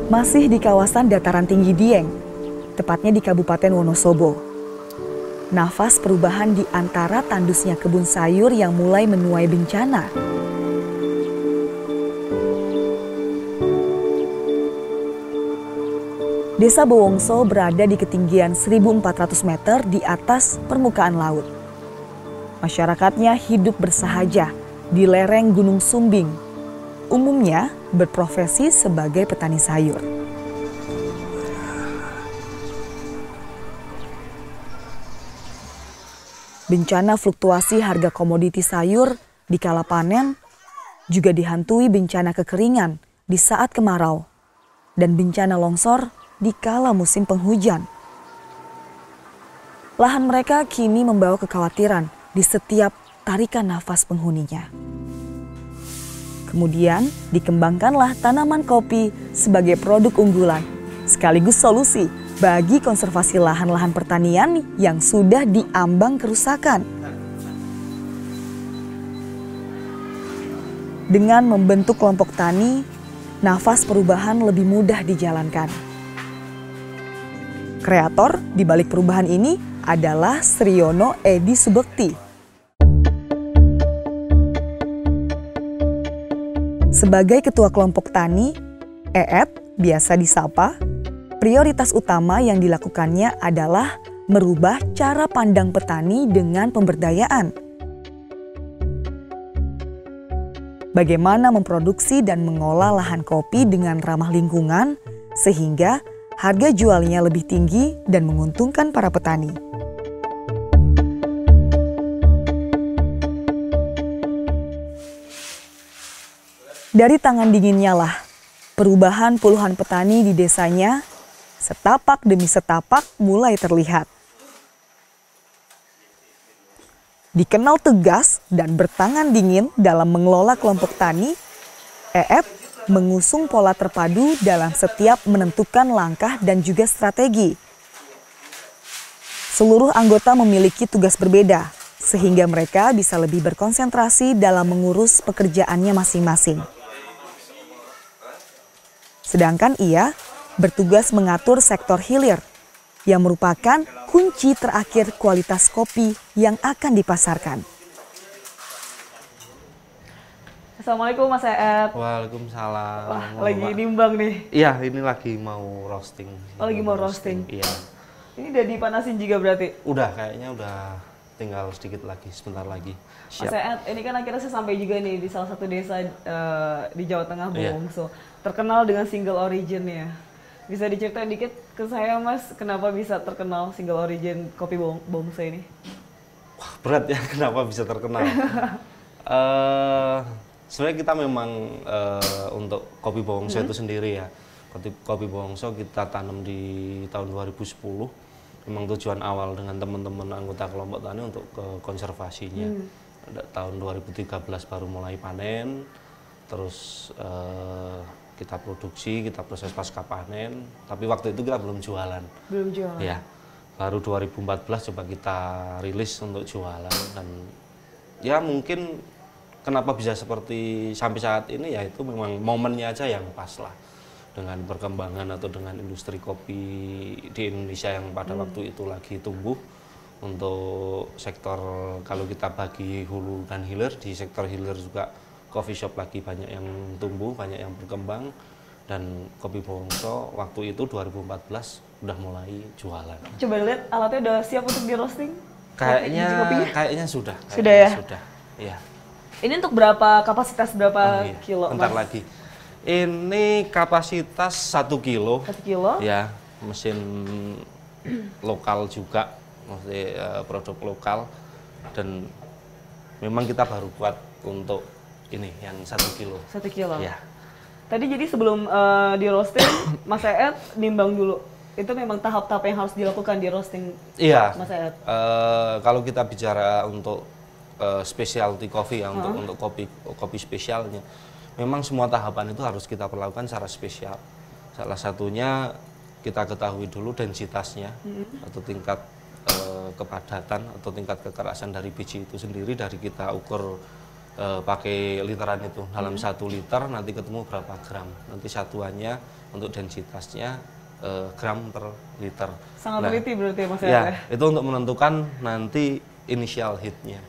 Masih di kawasan dataran tinggi Dieng, tepatnya di Kabupaten Wonosobo. Nafas perubahan di antara tandusnya kebun sayur yang mulai menuai bencana. Desa Bowongso berada di ketinggian 1.400 meter di atas permukaan laut. Masyarakatnya hidup bersahaja di lereng Gunung Sumbing. Umumnya berprofesi sebagai petani sayur. Bencana fluktuasi harga komoditi sayur di kala panen juga dihantui bencana kekeringan di saat kemarau dan bencana longsor di kala musim penghujan. Lahan mereka kini membawa kekhawatiran di setiap tarikan nafas penghuninya. Kemudian dikembangkanlah tanaman kopi sebagai produk unggulan, sekaligus solusi bagi konservasi lahan-lahan pertanian yang sudah diambang kerusakan. Dengan membentuk kelompok tani, nafas perubahan lebih mudah dijalankan. Kreator di balik perubahan ini adalah Sriono Edi Subekti. Sebagai ketua kelompok tani, EET biasa disapa, prioritas utama yang dilakukannya adalah merubah cara pandang petani dengan pemberdayaan. Bagaimana memproduksi dan mengolah lahan kopi dengan ramah lingkungan sehingga harga jualnya lebih tinggi dan menguntungkan para petani. Dari tangan dinginnya lah, perubahan puluhan petani di desanya setapak demi setapak mulai terlihat. Dikenal tegas dan bertangan dingin dalam mengelola kelompok tani, EET mengusung pola terpadu dalam setiap menentukan langkah dan juga strategi. Seluruh anggota memiliki tugas berbeda, sehingga mereka bisa lebih berkonsentrasi dalam mengurus pekerjaannya masing-masing. Sedangkan ia bertugas mengatur sektor hilir yang merupakan kunci terakhir kualitas kopi yang akan dipasarkan. Assalamualaikum Mas EET. Waalaikumsalam. Wah, lagi nimbang nih. Iya, ini lagi mau roasting. Oh, lagi mau roasting. Iya. Ini udah dipanasin juga berarti? Udah, kayaknya udah tinggal sedikit lagi, sebentar lagi. Siap. Mas EET, ini kan akhirnya saya sampai juga nih di salah satu desa di Jawa Tengah, Bowongso. Terkenal dengan single origin ya. Bisa diceritain dikit ke saya Mas, kenapa bisa terkenal single origin kopi Bowongso ini? Wah, berat ya, kenapa bisa terkenal? Sebenarnya kita memang untuk kopi Bowongso itu sendiri ya. Kopi Bowongso kita tanam di tahun 2010. Memang tujuan awal dengan teman-teman anggota kelompok tani untuk ke konservasinya. Tahun 2013 baru mulai panen, terus kita produksi, kita proses pasca panen, tapi waktu itu kita belum jualan. Belum jualan? Ya, baru 2014 coba kita rilis untuk jualan, dan ya mungkin kenapa bisa seperti sampai saat ini ya itu memang momennya aja yang pas lah. Dengan perkembangan atau dengan industri kopi di Indonesia yang pada waktu itu lagi tumbuh. Untuk sektor, kalau kita bagi hulu dan hilir, di sektor hilir juga coffee shop lagi banyak yang tumbuh, banyak yang berkembang. Dan kopi Bowongso waktu itu 2014 udah mulai jualan. Coba lihat alatnya udah siap untuk di roasting? Kayaknya sudah. Sudah ya? Sudah, iya. Ini untuk berapa kapasitas, berapa kilo? Bentar lagi. Ini kapasitas 1 kilo. 1 kilo? Ya, mesin lokal juga, maksudnya produk lokal. Dan memang kita baru buat untuk ini yang 1 kilo. 1 kilo? Ya. Tadi jadi sebelum di roasting, Mas EET nimbang dulu. Itu memang tahap-tahap yang harus dilakukan di roasting, iya, Mas EET? Kalau kita bicara untuk specialty coffee ya, untuk kopi spesialnya, memang semua tahapan itu harus kita perlakukan secara spesial. Salah satunya kita ketahui dulu densitasnya atau tingkat kepadatan atau tingkat kekerasan dari biji itu sendiri, dari kita ukur pakai literan itu. Dalam 1 liter nanti ketemu berapa gram. Nanti satuannya untuk densitasnya gram per liter. Sangat teliti berarti ya Mas ya? Itu untuk menentukan nanti initial heatnya.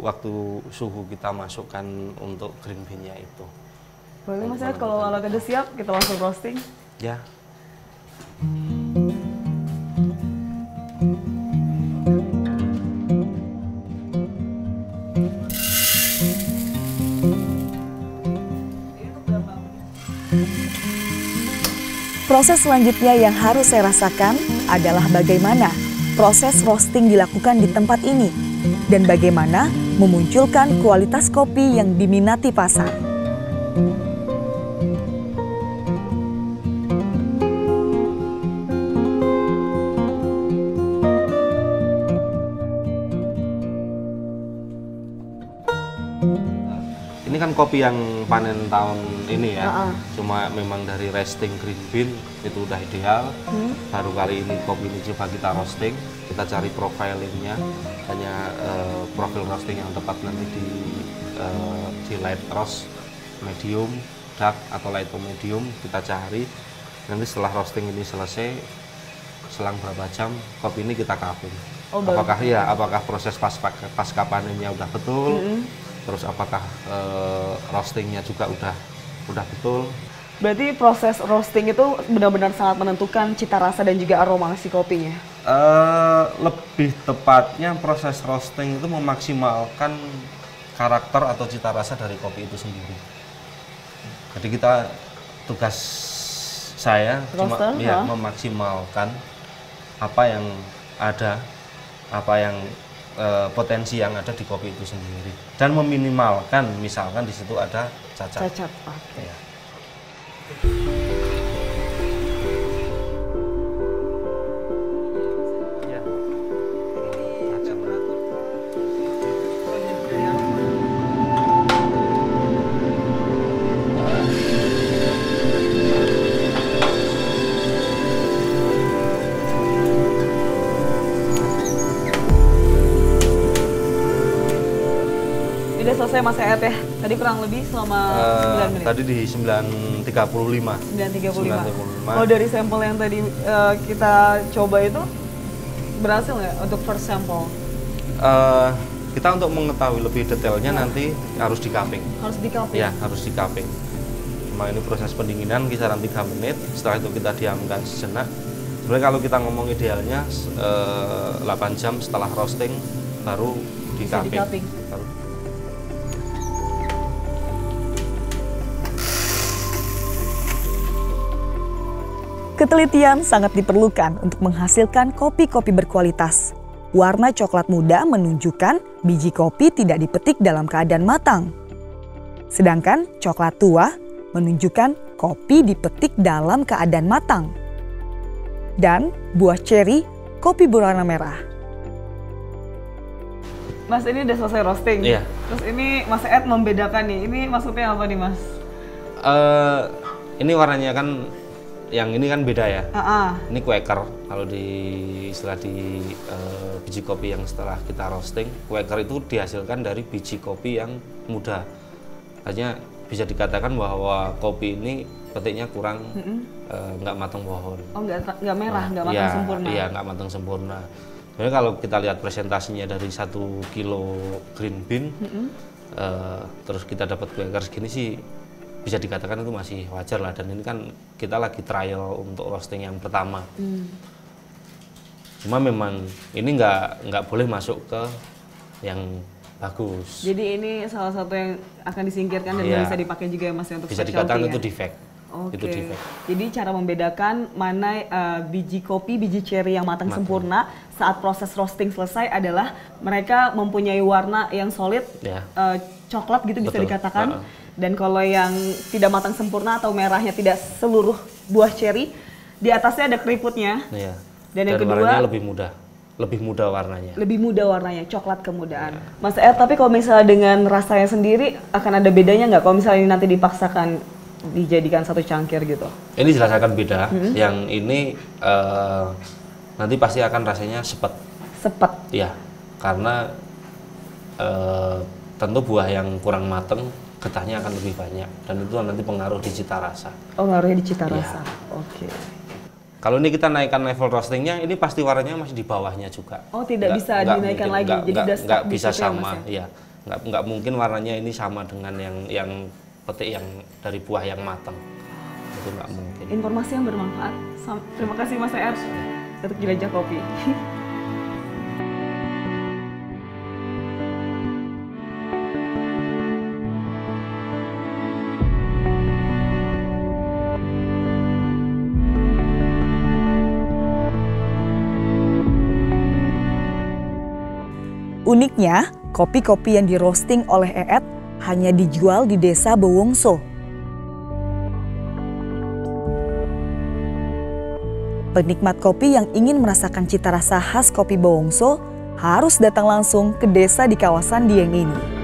Waktu suhu kita masukkan untuk green bean-nya itu. Boleh Mas Ed, kalau alat udah siap kita langsung roasting? Ya. Proses selanjutnya yang harus saya rasakan adalah bagaimana proses roasting dilakukan di tempat ini dan bagaimana memunculkan kualitas kopi yang diminati pasar. Ini kan kopi yang panen tahun ini ya, cuma memang dari roasting green bean itu udah ideal. Baru kali ini kopi ini coba kita roasting, kita cari profilingnya, hanya profil roasting yang tepat nanti di light roast, medium, dark atau light to medium kita cari. Nanti setelah roasting ini selesai, selang berapa jam kopi ini kita cupping. Apakah proses pasca panennya udah betul? Terus apakah roastingnya juga udah betul? Berarti proses roasting itu benar-benar sangat menentukan cita rasa dan juga aroma si kopinya? Lebih tepatnya proses roasting itu memaksimalkan karakter atau cita rasa dari kopi itu sendiri. Jadi tugas saya cuma memaksimalkan apa yang ada, apa yang potensi yang ada di kopi itu sendiri dan meminimalkan misalkan di situ ada cacat. Ya. Udah selesai Mas Ed ya? Tadi kurang lebih selama 9 menit? Tadi di 9.35. 9.35. Kalau dari sampel yang tadi kita coba itu, berhasil nggak untuk first sample? Kita untuk mengetahui lebih detailnya nanti harus di cupping. Harus di cupping? Ya, harus di cupping. Cuma ini proses pendinginan kisaran 3 menit, setelah itu kita diamkan sejenak. Sebenarnya kalau kita ngomong idealnya 8 jam setelah roasting baru di cupping. Ketelitian sangat diperlukan untuk menghasilkan kopi-kopi berkualitas. Warna coklat muda menunjukkan biji kopi tidak dipetik dalam keadaan matang. Sedangkan coklat tua menunjukkan kopi dipetik dalam keadaan matang. Dan buah ceri, kopi berwarna merah. Mas, ini udah selesai roasting? Iya. Terus ini Mas Ed membedakan nih, ini maksudnya apa nih Mas? Ini warnanya kan yang ini kan beda ya. Ini Quaker. Kalau di istilah di biji kopi yang setelah kita roasting, Quaker itu dihasilkan dari biji kopi yang muda. Hanya bisa dikatakan bahwa kopi ini petiknya kurang nggak matang pohon. Oh, nggak merah, nggak matang sempurna. Iya, nggak matang sempurna. Sebenarnya kalau kita lihat presentasinya dari 1 kilo green bean, terus kita dapat Quaker segini sih bisa dikatakan itu masih wajar lah, dan ini kan kita lagi trial untuk roasting yang pertama. Cuma memang ini nggak boleh masuk ke yang bagus. Jadi ini salah satu yang akan disingkirkan dan bisa dipakai juga ya Mas untuk bisa dikatakan itu defect. Itu defect. Jadi cara membedakan mana biji kopi, biji ceri yang matang sempurna saat proses roasting selesai adalah mereka mempunyai warna yang solid, coklat gitu. Bisa dikatakan. Dan kalau yang tidak matang sempurna atau merahnya tidak seluruh buah ceri, di atasnya ada keriputnya. Dan yang kedua warnanya lebih muda warnanya. Lebih muda warnanya, coklat kemudaan. Mas Ed, tapi kalau misalnya dengan rasanya sendiri akan ada bedanya nggak kalau misalnya ini nanti dipaksakan dijadikan satu cangkir gitu? Ini jelas akan beda. Yang ini nanti pasti akan rasanya sepet. Sepet? Iya, karena tentu buah yang kurang mateng getahnya akan lebih banyak dan itu nanti pengaruh di cita rasa. Oh, ngaruhnya di cita Iya. rasa. Oke. Kalau ini kita naikkan level roastingnya, ini pasti warnanya masih di bawahnya juga. Oh, tidak bisa dinaikkan lagi. Jadi udah stuck nggak di bisa situ ya, sama, Mas, ya. Nggak mungkin warnanya ini sama dengan yang petik yang dari buah yang matang. Itu nggak mungkin. Informasi yang bermanfaat. Terima kasih Mas ER untuk jelajah kopi. Uniknya, kopi-kopi yang di-roasting oleh Eet hanya dijual di Desa Bowongso. Penikmat kopi yang ingin merasakan cita rasa khas kopi Bowongso harus datang langsung ke desa di kawasan Dieng ini.